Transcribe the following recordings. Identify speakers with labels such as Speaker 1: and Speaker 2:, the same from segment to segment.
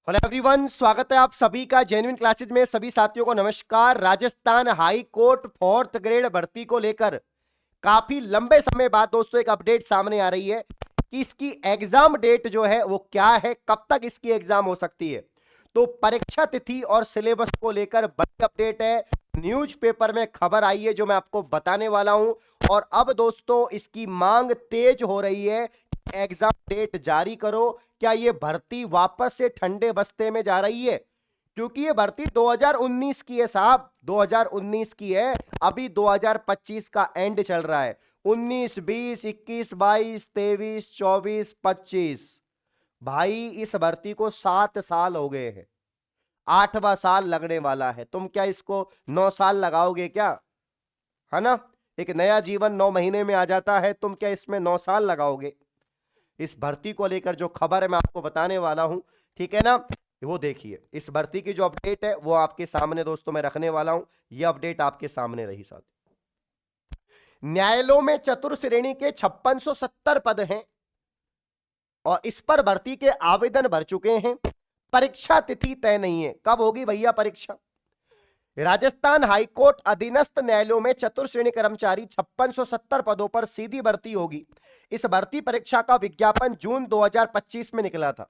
Speaker 1: Hello everyone, स्वागत है आप सभी का जेन्युइन क्लासेज में। सभी साथियों को नमस्कार। Rajasthan high court 4th grade भर्ती को लेकर काफी लंबे समय बाद दोस्तों एक अपडेट सामने आ रही है कि इसकी एग्जाम डेट जो है वो क्या है, कब तक इसकी एग्जाम हो सकती है। तो परीक्षा तिथि और सिलेबस को लेकर बड़ी अपडेट है। न्यूज़पेपर में खबर आई है जो मैं आपको बताने वाला हूं। और अब दोस्तों इसकी मांग तेज हो रही है, एग्जाम डेट जारी करो। क्या ये भर्ती वापस से ठंडे बस्ते में जा रही है? क्योंकि ये भर्ती 2019 की है साहब, 2019 की है। अभी 2025 का एंड चल रहा है। 19, 20, 21, 22, 23, 24, 25, भाई इस भर्ती को 7 साल हो गए हैं। 8वां साल लगने वाला है। तुम क्या इसको 9 साल लगाओगे क्या? है ना? एक नया जीवन 9 महीने में आ जाता है, तुम क्या इसमें 9 साल लगाओगे? इस भर्ती को लेकर जो खबर है मैं आपको बताने वाला हूं, ठीक है ना? वो देखिए, इस भर्ती की जो अपडेट है वो आपके सामने दोस्तों मैं रखने वाला हूं। ये अपडेट आपके सामने रही साथ। न्यायालयों में चतुर्थ श्रेणी के 5670 पद हैं और इस पर भर्ती के आवेदन भर चुके हैं। परीक्षा तिथि तय नहीं है, कब होगी भैया परीक्षा? राजस्थान हाईकोर्ट अधीनस्थ न्यायालयों में चतुर्थ श्रेणी कर्मचारी 5670 पदों पर सीधी भर्ती होगी। इस भर्ती परीक्षा का विज्ञापन जून 2025 में निकला था।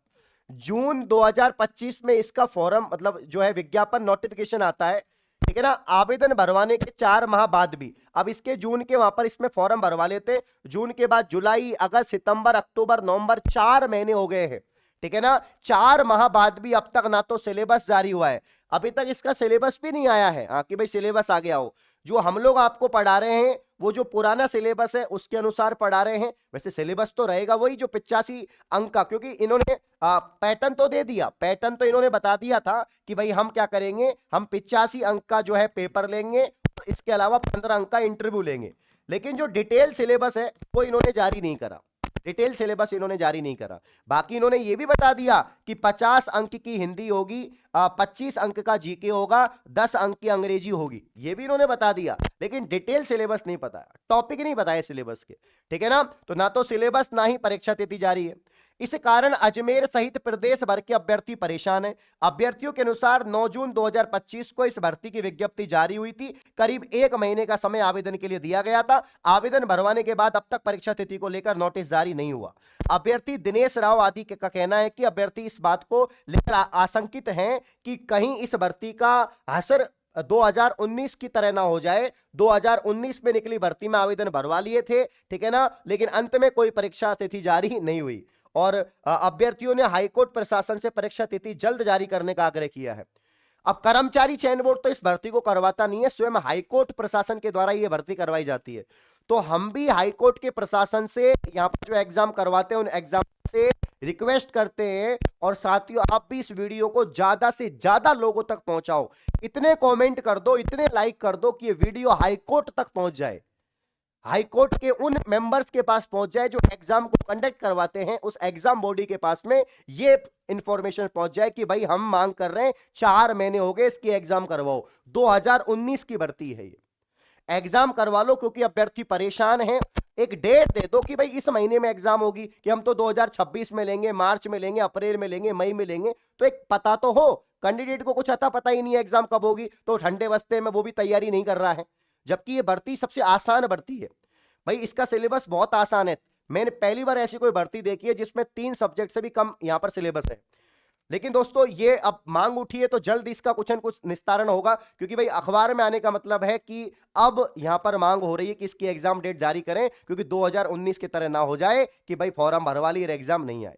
Speaker 1: जून 2025 में इसका फॉर्म मतलब जो है विज्ञापन नोटिफिकेशन आता है, ठीक है ना? आवेदन भरवाने के 4 माह बाद भी, अब इसके जून के वहां पर इसमें फॉर्म भरवा लेते। जून के बाद जुलाई, अगस्त, सितंबर, अक्टूबर, नवंबर, 4 महीने हो गए हैं, ठीक है ना? 4 माह बाद भी अब तक ना तो सिलेबस जारी हुआ है, अभी तक इसका सिलेबस भी नहीं आया है। हाँ कि भाई सिलेबस आ गया हो। जो हम लोग आपको पढ़ा रहे हैं वो जो पुराना सिलेबस है उसके अनुसार पढ़ा रहे हैं। वैसे सिलेबस तो रहेगा वही जो 85 अंक का, क्योंकि इन्होंने पैटर्न तो दे दिया, पैटर्न तो इन्होंने बता दिया था कि भाई हम क्या करेंगे, हम 85 अंक का जो है पेपर लेंगे, इसके अलावा 15 अंक का इंटरव्यू लेंगे। लेकिन जो डिटेल सिलेबस है वो इन्होंने जारी नहीं करा। डिटेल सिलेबस इन्होंने जारी नहीं करा। बाकी इन्होंने ये भी बता दिया कि 50 अंक की हिंदी होगी, 25 अंक का जीके होगा, 10 अंक की अंग्रेजी होगी, ये भी इन्होंने बता दिया। लेकिन डिटेल सिलेबस नहीं पता, टॉपिक नहीं बताए सिलेबस के, ठीक है ना? तो ना तो सिलेबस ना ही परीक्षा तिथि जारी है। इस कारण अजमेर सहित प्रदेश भर के अभ्यर्थी परेशान हैं। अभ्यर्थियों के अनुसार 9 जून 2025 को इस भर्ती की विज्ञप्ति जारी हुई थी। करीब 1 महीने का समय आवेदन के लिए दिया गया था। आवेदन भरवाने के बाद अब तक परीक्षा तिथि को लेकर नोटिस जारी नहीं हुआ। अभ्यर्थी दिनेश राव आदि का कहना है कि अभ्यर्थी इस बात को लेकर आशंकित हैं कि कहीं इस भर्ती का असर 2019 की तरह ना हो जाए। 2019 में निकली भर्ती में आवेदन भरवा लिए थे, ठीक है ना? लेकिन अंत में कोई परीक्षा तिथि जारी नहीं हुई और अभ्यर्थियों ने हाईकोर्ट प्रशासन से परीक्षा तिथि जल्द जारी करने का आग्रह किया है। अब कर्मचारी चयन बोर्ड तो इस भर्ती को करवाता नहीं है, स्वयं हाईकोर्ट प्रशासन के द्वारा यह भर्ती करवाई जाती है। तो हम भी हाईकोर्ट के प्रशासन से यहाँ पर जो एग्जाम करवाते हैं उन एग्जाम से रिक्वेस्ट करते हैं। और साथियों आप भी इस वीडियो को ज्यादा से ज्यादा लोगों तक पहुंचाओ। इतने कमेंट कर दो, इतने लाइक कर दो कि ये वीडियो हाईकोर्ट तक पहुंच जाए, हाईकोर्ट के उन मेंबर्स के पास पहुंच जाए जो एग्जाम को कंडक्ट करवाते हैं, उस एग्जाम बॉडी के पास में ये इंफॉर्मेशन पहुंच जाए कि भाई हम मांग कर रहे हैं, 4 महीने हो गए इसकी एग्जाम करवाओ। 2019 की भर्ती है ये, एग्जाम करवा लो क्योंकि अभ्यर्थी परेशान हैं। एक डेट दे दो कि भाई इस महीने में एग्जाम होगी, कि हम तो 2026 में लेंगे, मार्च में लेंगे, अप्रैल में लेंगे, मई में लेंगे। तो एक पता तो हो। कैंडिडेट को कुछ अता पता ही नहीं है एग्जाम कब होगी, तो ठंडे बस्ते में वो भी तैयारी नहीं कर रहा है। जबकि ये भर्ती सबसे आसान भर्ती है भाई, इसका सिलेबस बहुत आसान है। मैंने पहली बार ऐसी कोई भर्ती देखी है जिसमें 3 सब्जेक्ट से भी कम यहां पर सिलेबस है। लेकिन दोस्तों ये अब मांग उठी है तो जल्द इसका कुछ न कुछ निस्तारण होगा, क्योंकि भाई अखबार में आने का मतलब है कि अब यहां पर मांग हो रही है कि इसकी एग्जाम डेट जारी करें, क्योंकि 2019 की तरह ना हो जाए कि भाई फॉर्म भरवा लिए एग्जाम नहीं आए।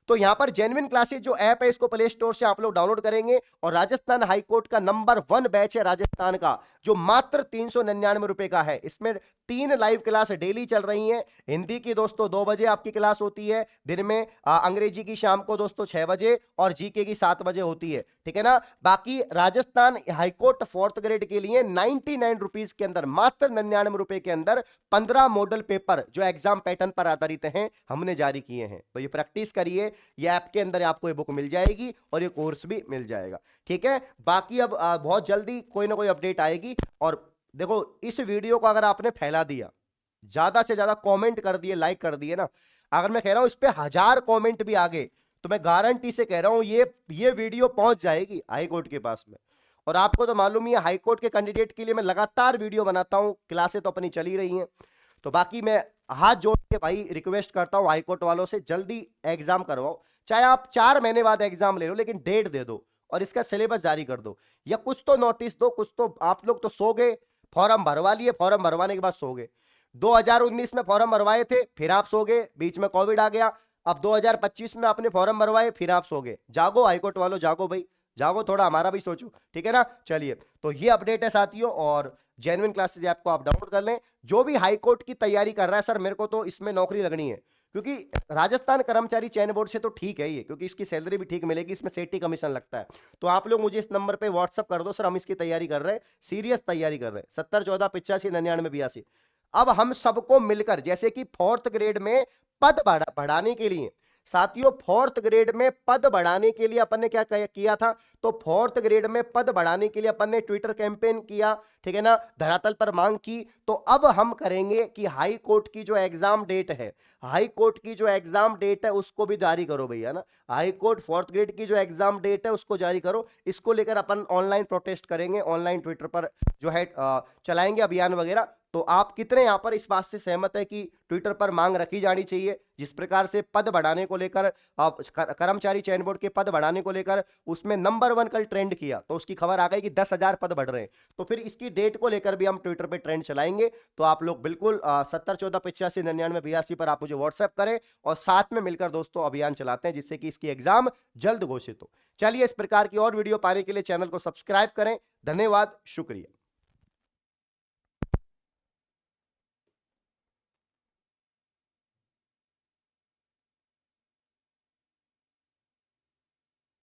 Speaker 1: तो यहां पर जेन्युइन क्लासेस जो ऐप है इसको प्ले स्टोर से आप लोग डाउनलोड करेंगे और राजस्थान हाईकोर्ट का नंबर 1 बैच है राजस्थान का, जो मात्र 399 रुपए का है। इसमें 3 लाइव क्लास डेली चल रही हैं। हिंदी की दोस्तों 2 बजे आपकी क्लास होती है दिन में, अंग्रेजी की शाम को दोस्तों 6 बजे और जीके की 7 बजे होती है, ठीक है ना? बाकी राजस्थान हाईकोर्ट 4th ग्रेड के लिए 99 रुपीज के अंदर, मात्र 99 रुपए के अंदर 15 मॉडल पेपर जो एग्जाम पैटर्न पर आधारित हैं हमने जारी किए हैं। तो ये प्रैक्टिस करिए, ये ऐप के अंदर आपको ये बुक मिल जाएगी और ये कोर्स भी मिल जाएगा, ठीक है? बाकी अब बहुत जल्दी कोई ना कोई अपडेट आएगी। और देखो इस वीडियो को अगर आपने फैला दिया, ज्यादा से ज्यादा कमेंट कर दिए, लाइक कर दिए ना, अगर मैं कह रहा हूं इस पे 1000 कमेंट भी आ गए तो मैं गारंटी से कह रहा हूं ये वीडियो पहुंच जाएगी हाई कोर्ट के पास में। और आपको तो मालूम ही है हाई कोर्ट के कैंडिडेट के लिए मैं लगातार वीडियो बनाता हूं, क्लासें तो अपनी चली रही हैं। तो बाकी मैं हाथ जोड़ के भाई रिक्वेस्ट करता हूं हाई कोर्ट वालों से, जल्दी एग्जाम करवाओ। चाहे आप 4 महीने बाद एग्जाम ले लो, लेकिन डेट दे दो और इसका सिलेबस जारी कर दो, या कुछ तो नोटिस दो। कुछ तो आप लोग तो सो गए, फॉर्म भरवा लिए, फॉर्म भरवाने के बाद सो गए। 2019 में फॉर्म भरवाए थे, फिर आप सो गए, बीच में कोविड आ गया। अब 2025 में आपने फॉर्म भरवाए, फिर आप सो गए। जागो हाईकोर्ट वालों, जागो भाई, जागो, थोड़ा हमारा भी सोचो, ठीक है ना। चलिए, तो ये अपडेट है साथियों, और जेन्युइन क्लासेस ऐप को आप डाउनलोड कर लें। जो भी हाई कोर्ट की तैयारी कर रहा है, सर मेरे को तो इसमें नौकरी लगनी है, क्योंकि राजस्थान कर्मचारी चयन बोर्ड से तो ठीक है ये, क्योंकि इसकी सैलरी भी ठीक मिलेगी, इसमें सेटी कमीशन लगता है। तो आप लोग मुझे इस नंबर पे व्हाट्सअप कर दो, सर हम इसकी तैयारी कर रहे हैं, सीरियस तैयारी कर रहे हैं। 70 14 85 99 82। अब हम सबको मिलकर, जैसे कि 4th ग्रेड में पद बढ़ाने के लिए साथियों, 4th ग्रेड में पद बढ़ाने के लिए अपन ने क्या किया था, तो 4th ग्रेड में पद बढ़ाने के लिए अपन ने ट्विटर कैंपेन किया, ठीक है ना, धरातल पर मांग की। तो अब हम करेंगे कि हाई कोर्ट की जो एग्जाम डेट है, हाई कोर्ट की जो एग्जाम डेट है उसको भी जारी करो भैया ना। हाई कोर्ट 4th ग्रेड की जो एग्जाम डेट है उसको जारी करो। इसको लेकर अपन ऑनलाइन प्रोटेस्ट करेंगे, ऑनलाइन ट्विटर पर जो है चलाएंगे अभियान वगैरह। तो आप कितने यहां पर इस बात से सहमत है कि ट्विटर पर मांग रखी जानी चाहिए, जिस प्रकार से पद बढ़ाने को लेकर, कर्मचारी चयन बोर्ड के पद बढ़ाने को लेकर उसमें नंबर 1 कल ट्रेंड किया, तो उसकी खबर आ गई कि 10,000 पद बढ़ रहे हैं। तो फिर इसकी डेट को लेकर भी हम ट्विटर पे ट्रेंड चलाएंगे। तो आप लोग बिल्कुल 70 14 85 99 82 पर आप मुझे व्हाट्सएप करें, और साथ में मिलकर दोस्तों अभियान चलाते हैं, जिससे कि इसकी एग्जाम जल्द घोषित हो। चलिए, इस प्रकार की और वीडियो पाने के लिए चैनल को सब्सक्राइब करें। धन्यवाद, शुक्रिया।